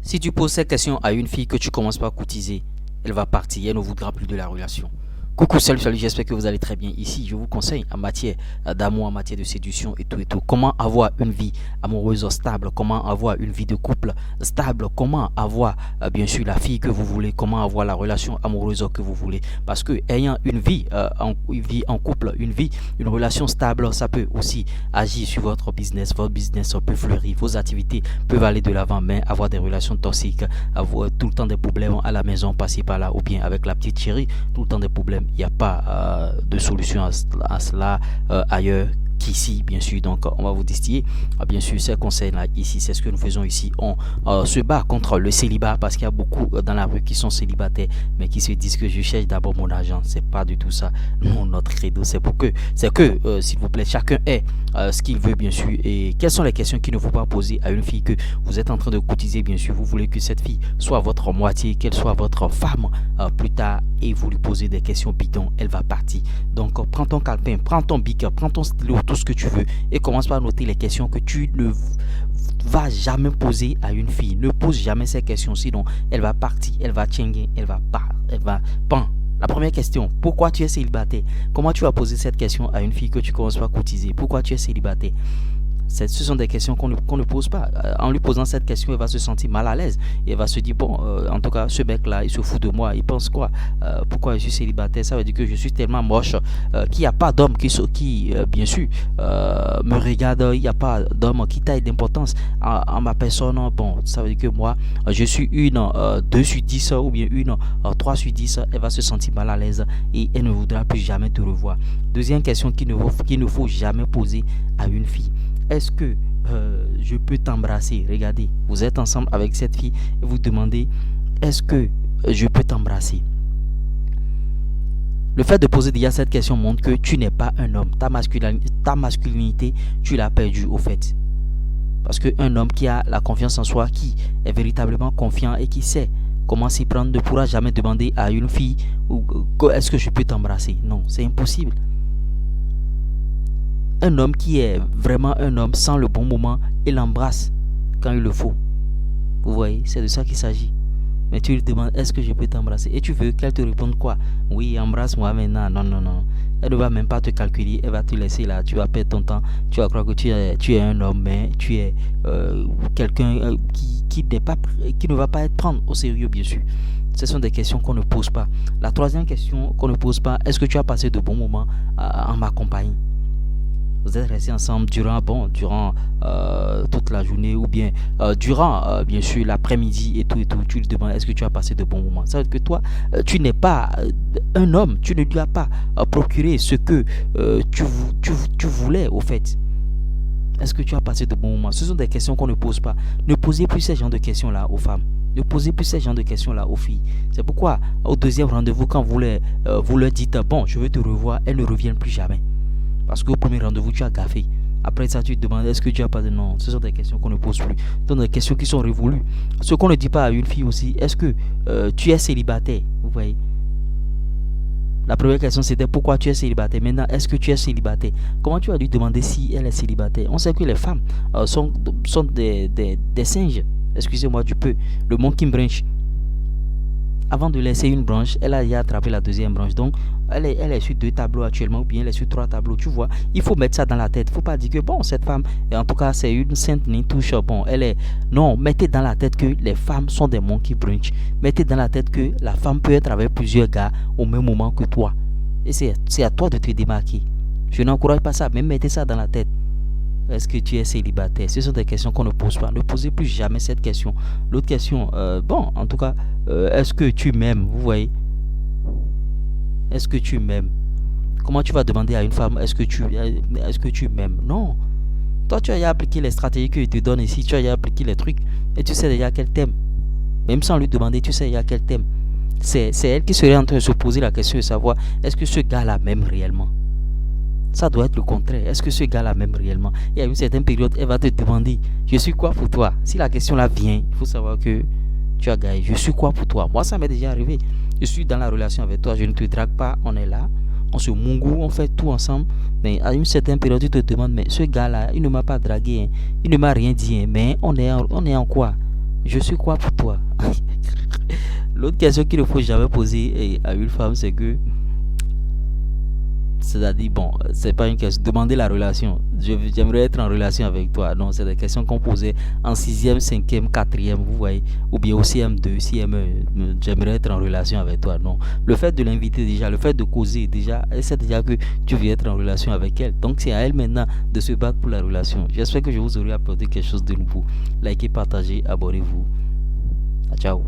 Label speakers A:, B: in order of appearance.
A: Si tu poses cette question à une fille que tu commences pas à courtiser, elle va partir, elle ne voudra plus de la relation. Coucou, salut, j'espère que vous allez très bien. Ici, je vous conseille en matière d'amour, en matière de séduction et tout et tout. Comment avoir une vie amoureuse stable, comment avoir une vie de couple stable, comment avoir bien sûr la fille que vous voulez, comment avoir la relation amoureuse que vous voulez. Parce que ayant une vie en couple, une relation stable, ça peut aussi agir sur votre business. Votre business peut fleurir, vos activités peuvent aller de l'avant, mais avoir des relations toxiques, avoir tout le temps des problèmes à la maison, passer par là, ou bien avec la petite chérie, tout le temps des problèmes. Il n'y a pas de solution à cela ailleurs qu'ici, bien sûr. Donc, on va vous distiller. Bien sûr, ces conseils-là, ici, c'est ce que nous faisons ici. On se bat contre le célibat parce qu'il y a beaucoup dans la rue qui sont célibataires, mais qui se disent que je cherche d'abord mon argent. C'est pas du tout ça. Non, notre credo, c'est que, s'il vous plaît, chacun ait ce qu'il veut, bien sûr. Et quelles sont les questions qu'il ne faut pas poser à une fille que vous êtes en train de courtiser, bien sûr. Vous voulez que cette fille soit votre moitié, qu'elle soit votre femme plus tard, et vous lui posez des questions bidons, elle va partir. Donc, prends ton calepin, prends ton bic, prends ton stylo, tout ce que tu veux, et commence par noter les questions que tu ne vas jamais poser à une fille. Ne pose jamais ces questions, sinon elle va partir, elle va tchenguer, elle va pas, elle va pan. La première question, pourquoi tu es célibataire? Comment tu vas poser cette question à une fille que tu commences pas à courtiser? Pourquoi tu es célibataire? Ce sont des questions qu'on ne pose pas. En lui posant cette question, il va se sentir mal à l'aise. Il va se dire, bon, en tout cas, ce mec-là, il se fout de moi. Il pense quoi? Pourquoi je suis célibataire? Ça veut dire que je suis tellement moche qu'il n'y a pas d'homme qui bien sûr, me regarde. Il n'y a pas d'homme qui taille d'importance en ma personne. Bon, ça veut dire que moi, je suis une 2 sur 10 ou bien une 3 sur 10. Elle va se sentir mal à l'aise et elle ne voudra plus jamais te revoir. Deuxième question qu'il ne faut jamais poser à une fille. Est-ce que je peux t'embrasser? Regardez, vous êtes ensemble avec cette fille et vous demandez, est-ce que je peux t'embrasser? Le fait de poser déjà cette question montre que tu n'es pas un homme. Ta masculinité, tu l'as perdue au fait. Parce qu'un homme qui a la confiance en soi, qui est véritablement confiant et qui sait comment s'y prendre, ne pourra jamais demander à une fille, est-ce que je peux t'embrasser? Non, c'est impossible. Un homme qui est vraiment un homme sans le bon moment, il l'embrasse quand il le faut. Vous voyez, c'est de ça qu'il s'agit. Mais tu lui demandes, est-ce que je peux t'embrasser? Et tu veux qu'elle te réponde quoi? Oui, embrasse-moi maintenant. Non, non, non. Elle ne va même pas te calculer, elle va te laisser là. Tu vas perdre ton temps. Tu vas croire que tu es un homme, mais tu es quelqu'un qui ne va pas être prendre au sérieux, bien sûr. Ce sont des questions qu'on ne pose pas. La troisième question qu'on ne pose pas, est-ce que tu as passé de bons moments en ma compagnie? Vous êtes restés ensemble durant toute la journée ou bien durant bien sûr l'après-midi et tout et tout. Tu lui demandes est-ce que tu as passé de bons moments. Ça veut dire que toi, tu n'es pas un homme. Tu ne lui as pas procuré ce que tu voulais au fait. Est-ce que tu as passé de bons moments? Ce sont des questions qu'on ne pose pas. Ne posez plus ces genres de questions-là aux femmes. Ne posez plus ces genres de questions-là aux filles. C'est pourquoi au deuxième rendez-vous, quand vous leur dites bon, je veux te revoir, elles ne reviennent plus jamais. Parce qu'au premier rendez-vous, tu as gaffé. Après ça, tu te demandes est-ce que tu as pas de nom. Ce sont des questions qu'on ne pose plus. Ce sont des questions qui sont révolues. Ce qu'on ne dit pas à une fille aussi, est-ce que tu es célibataire? Vous voyez. La première question c'était pourquoi tu es célibataire. Maintenant, est-ce que tu es célibataire? Comment tu vas lui demander si elle est célibataire? On sait que les femmes sont des singes. Excusez-moi du peu. Le monkey branch. Avant de laisser une branche, elle a déjà attrapé la deuxième branche. Donc, elle est sur 2 tableaux actuellement, ou bien elle est sur 3 tableaux. Tu vois, il faut mettre ça dans la tête. Il ne faut pas dire que, bon, cette femme, en tout cas, c'est une sainte touche. Bon, elle est. Non, mettez dans la tête que les femmes sont des monkey branch. Mettez dans la tête que la femme peut être avec plusieurs gars au même moment que toi. Et c'est à toi de te démarquer. Je n'encourage pas ça, mais mettez ça dans la tête. Est-ce que tu es célibataire? Ce sont des questions qu'on ne pose pas. Ne posez plus jamais cette question. L'autre question, bon, en tout cas, est-ce que tu m'aimes? Vous voyez? Est-ce que tu m'aimes? Comment tu vas demander à une femme, est-ce que tu m'aimes? Non. Toi, tu as déjà appliqué les stratégies que je te donne ici. Tu as déjà appliqué les trucs. Et tu sais déjà quel thème. Même sans lui demander, tu sais déjà quel thème. C'est elle qui serait en train de se poser la question de savoir, est-ce que ce gars-là m'aime réellement? Ça doit être le contraire. Est-ce que ce gars-là m'aime réellement? Et à une certaine période, elle va te demander, je suis quoi pour toi? Si la question là vient, il faut savoir que tu as gagné. Je suis quoi pour toi? Moi, ça m'est déjà arrivé. Je suis dans la relation avec toi, je ne te drague pas, on est là, on se mongou, on fait tout ensemble. Mais à une certaine période, tu te demandes, mais ce gars-là, il ne m'a pas dragué, hein. Il ne m'a rien dit, hein. Mais on est en quoi? Je suis quoi pour toi? L'autre question qu'il ne faut jamais poser à une femme, c'est que, c'est-à-dire, bon, c'est pas une question. Demander la relation. J'aimerais être en relation avec toi. Non, c'est des questions qu'on posait en sixième, cinquième, quatrième, vous voyez. Ou bien au CM2, CM1. J'aimerais être en relation avec toi. Non. Le fait de l'inviter déjà, le fait de causer déjà, elle sait déjà que tu veux être en relation avec elle. Donc c'est à elle maintenant de se battre pour la relation. J'espère que je vous aurai apporté quelque chose de nouveau. Likez, partagez, abonnez-vous. Ciao.